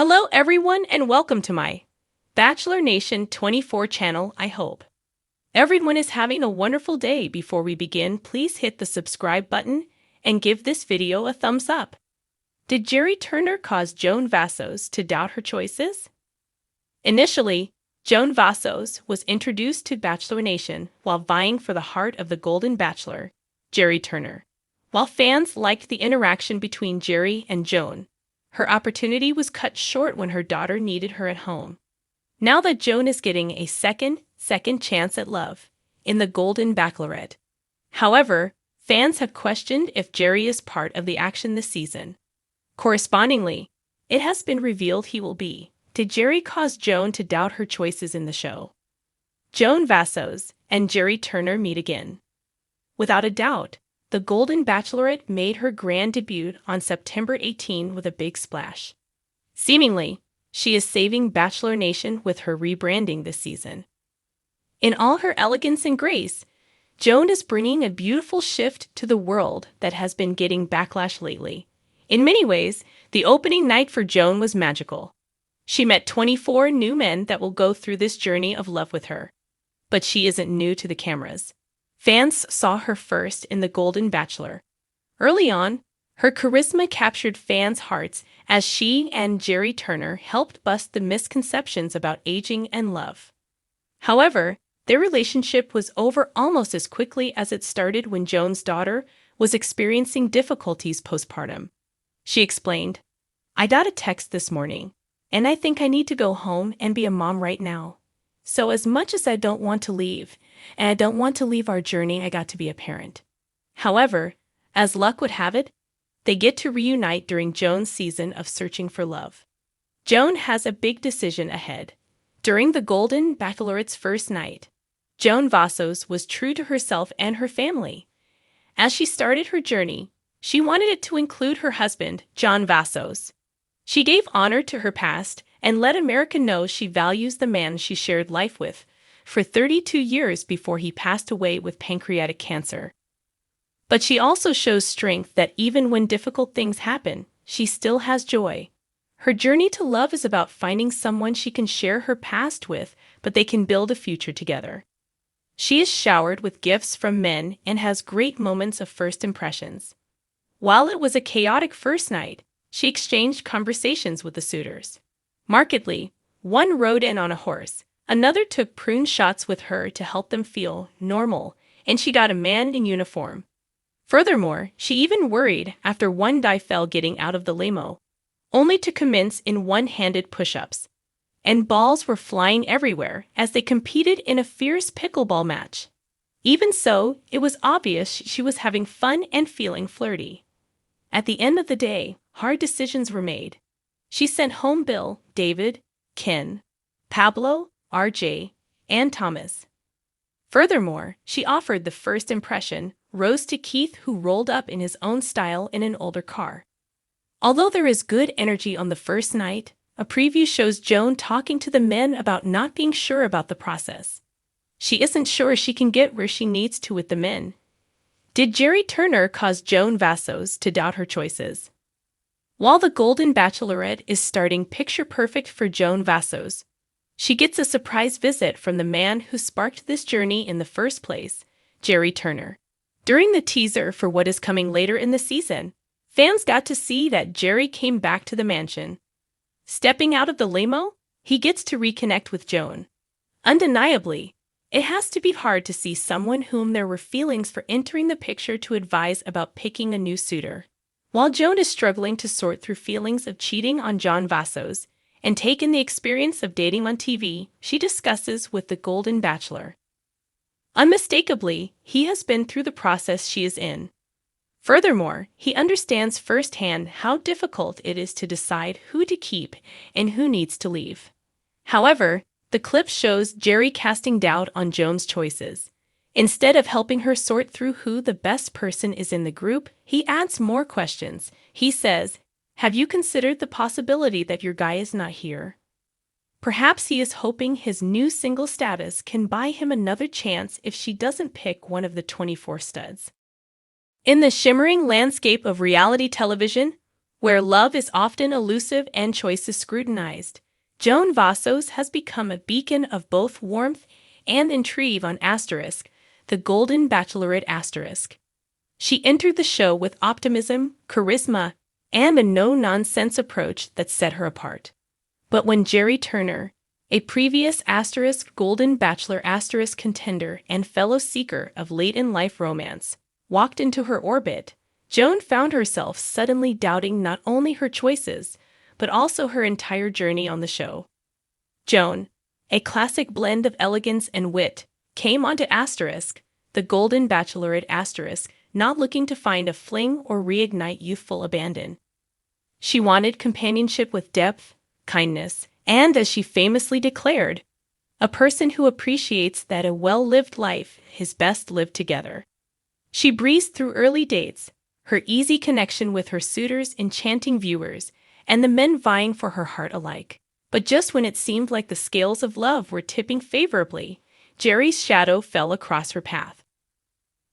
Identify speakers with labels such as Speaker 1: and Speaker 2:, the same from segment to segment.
Speaker 1: Hello everyone and welcome to my Bachelor Nation 24 channel. I hope everyone is having a wonderful day. Before we begin, please hit the subscribe button and give this video a thumbs up. Did Gerry Turner cause Joan Vassos to doubt her choices? Initially, Joan Vassos was introduced to Bachelor Nation while vying for the heart of the Golden Bachelor, Gerry Turner. While fans liked the interaction between Gerry and Joan, her opportunity was cut short when her daughter needed her at home. Now that Joan is getting a second chance at love in the Golden Bachelorette. However, fans have questioned if Gerry is part of the action this season. Correspondingly, it has been revealed he will be. Did Gerry cause Joan to doubt her choices in the show? Joan Vassos and Gerry Turner meet again. Without a doubt, the Golden Bachelorette made her grand debut on September 18 with a big splash. Seemingly, she is saving Bachelor Nation with her rebranding this season. In all her elegance and grace, Joan is bringing a beautiful shift to the world that has been getting backlash lately. In many ways, the opening night for Joan was magical. She met 24 new men that will go through this journey of love with her. But she isn't new to the cameras. Fans saw her first in The Golden Bachelor. Early on, her charisma captured fans' hearts as she and Gerry Turner helped bust the misconceptions about aging and love. However, their relationship was over almost as quickly as it started when Joan's daughter was experiencing difficulties postpartum. She explained, "I got a text this morning, and I think I need to go home and be a mom right now. So as much as I don't want to leave, and I don't want to leave our journey, I got to be a parent." However, as luck would have it, they get to reunite during Joan's season of searching for love. Joan has a big decision ahead. During the Golden Bachelorette's first night, Joan Vassos was true to herself and her family. As she started her journey, she wanted it to include her husband, Joan Vassos. She gave honor to her past and let America know she values the man she shared life with for 32 years before he passed away with pancreatic cancer. But she also shows strength that even when difficult things happen, she still has joy. Her journey to love is about finding someone she can share her past with, but they can build a future together. She is showered with gifts from men and has great moments of first impressions. While it was a chaotic first night, she exchanged conversations with the suitors. Markedly, one rode in on a horse, another took prune shots with her to help them feel normal, and she got a man in uniform. Furthermore, she even worried after one guy fell getting out of the limo, only to commence in one-handed push-ups. And balls were flying everywhere as they competed in a fierce pickleball match. Even so, it was obvious she was having fun and feeling flirty. At the end of the day, hard decisions were made. She sent home Bill, David, Ken, Pablo, RJ, and Thomas. Furthermore, she offered the first impression rose to Keith, who rolled up in his own style in an older car. Although there is good energy on the first night, a preview shows Joan talking to the men about not being sure about the process. She isn't sure she can get where she needs to with the men. Did Gerry Turner cause Joan Vassos to doubt her choices? While the Golden Bachelorette is starting picture-perfect for Joan Vassos, she gets a surprise visit from the man who sparked this journey in the first place, Gerry Turner. During the teaser for what is coming later in the season, fans got to see that Gerry came back to the mansion. Stepping out of the limo, he gets to reconnect with Joan. Undeniably, it has to be hard to see someone whom there were feelings for entering the picture to advise about picking a new suitor. While Joan is struggling to sort through feelings of cheating on Joan Vassos and take in the experience of dating on TV, she discusses with the Golden Bachelor. Unmistakably, he has been through the process she is in. Furthermore, he understands firsthand how difficult it is to decide who to keep and who needs to leave. However, the clip shows Gerry casting doubt on Joan's choices. Instead of helping her sort through who the best person is in the group, he adds more questions. He says, "Have you considered the possibility that your guy is not here?" Perhaps he is hoping his new single status can buy him another chance if she doesn't pick one of the 24 studs. In the shimmering landscape of reality television, Where love is often elusive and choices scrutinized, Joan Vassos has become a beacon of both warmth and intrigue on Asterisk, the Golden Bachelorette Asterisk. She entered the show with optimism, charisma, and a no-nonsense approach that set her apart. But when Gerry Turner, a previous Asterisk Golden Bachelor Asterisk contender and fellow seeker of late-in-life romance, walked into her orbit, Joan found herself suddenly doubting not only her choices, but also her entire journey on the show. Joan, a classic blend of elegance and wit, came onto Asterisk, the Golden Bachelorette Asterisk, not looking to find a fling or reignite youthful abandon. She wanted companionship with depth, kindness, and, as she famously declared, a person who appreciates that a well-lived life is best lived together. She breezed through early dates, her easy connection with her suitors enchanting viewers, and the men vying for her heart alike. But just when it seemed like the scales of love were tipping favorably, Gerry's shadow fell across her path.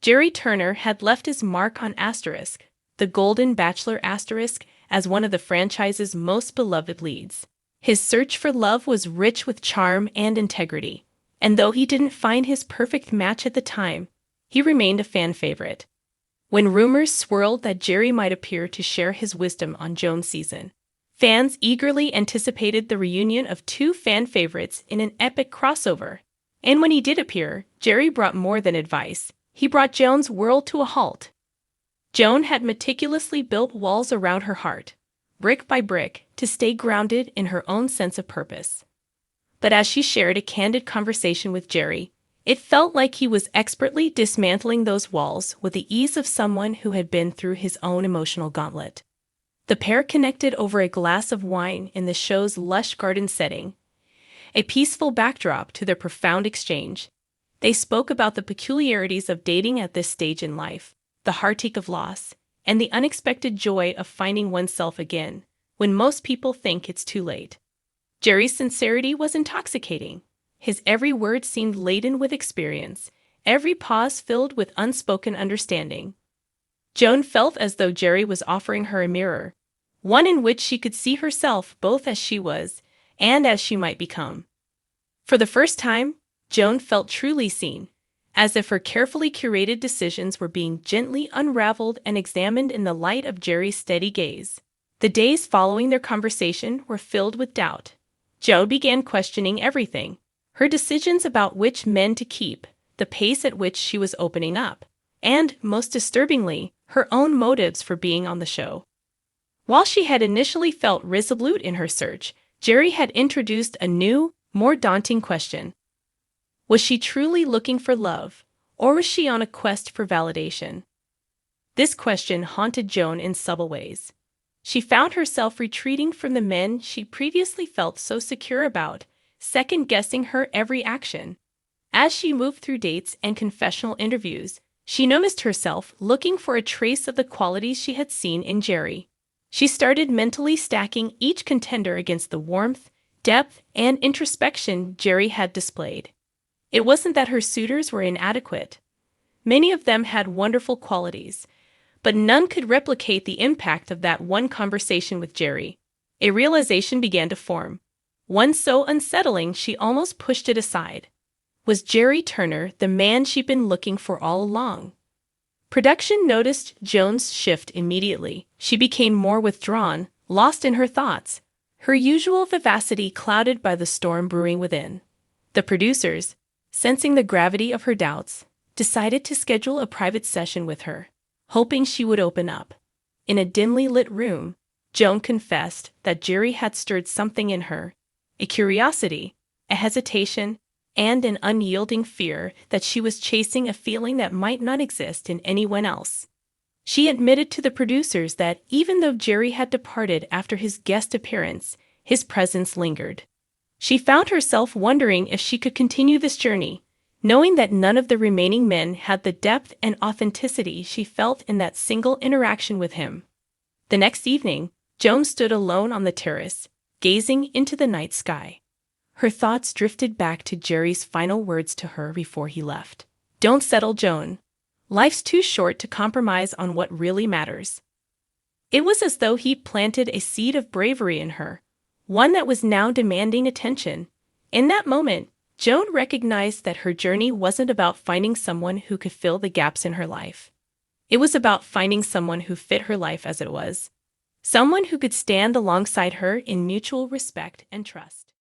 Speaker 1: Gerry Turner had left his mark on Asterisk, the Golden Bachelor Asterisk, as one of the franchise's most beloved leads. His search for love was rich with charm and integrity, and though he didn't find his perfect match at the time, he remained a fan favorite. When rumors swirled that Gerry might appear to share his wisdom on Joan's season, fans eagerly anticipated the reunion of two fan favorites in an epic crossover. And when he did appear, Gerry brought more than advice. He brought Joan's world to a halt. Joan had meticulously built walls around her heart, brick by brick, to stay grounded in her own sense of purpose. But as she shared a candid conversation with Gerry, it felt like he was expertly dismantling those walls with the ease of someone who had been through his own emotional gauntlet. The pair connected over a glass of wine in the show's lush garden setting, a peaceful backdrop to their profound exchange. They spoke about the peculiarities of dating at this stage in life, the heartache of loss, and the unexpected joy of finding oneself again, when most people think it's too late. Gerry's sincerity was intoxicating. His every word seemed laden with experience, every pause filled with unspoken understanding. Joan felt as though Gerry was offering her a mirror, one in which she could see herself both as she was and as she might become. For the first time, Joan felt truly seen, as if her carefully curated decisions were being gently unraveled and examined in the light of Gerry's steady gaze. The days following their conversation were filled with doubt. Joan began questioning everything: her decisions about which men to keep, the pace at which she was opening up, and, most disturbingly, her own motives for being on the show. While she had initially felt resolute in her search, Gerry had introduced a new, more daunting question. Was she truly looking for love, or was she on a quest for validation? This question haunted Joan in subtle ways. She found herself retreating from the men she previously felt so secure about, second-guessing her every action. As she moved through dates and confessional interviews, she noticed herself looking for a trace of the qualities she had seen in Gerry. She started mentally stacking each contender against the warmth, depth, and introspection Gerry had displayed. It wasn't that her suitors were inadequate. Many of them had wonderful qualities, but none could replicate the impact of that one conversation with Gerry. A realization began to form, one so unsettling she almost pushed it aside. Was Gerry Turner the man she'd been looking for all along? Production noticed Joan's shift immediately. She became more withdrawn, lost in her thoughts, her usual vivacity clouded by the storm brewing within. The producers, sensing the gravity of her doubts, decided to schedule a private session with her, hoping she would open up. In a dimly lit room, Joan confessed that Gerry had stirred something in her, a curiosity, a hesitation, and an unyielding fear that she was chasing a feeling that might not exist in anyone else. She admitted to the producers that even though Gerry had departed after his guest appearance, his presence lingered. She found herself wondering if she could continue this journey, knowing that none of the remaining men had the depth and authenticity she felt in that single interaction with him. The next evening, Joan stood alone on the terrace, gazing into the night sky. Her thoughts drifted back to Gerry's final words to her before he left. "Don't settle, Joan. Life's too short to compromise on what really matters." It was as though he planted a seed of bravery in her, one that was now demanding attention. In that moment, Joan recognized that her journey wasn't about finding someone who could fill the gaps in her life. It was about finding someone who fit her life as it was. Someone who could stand alongside her in mutual respect and trust.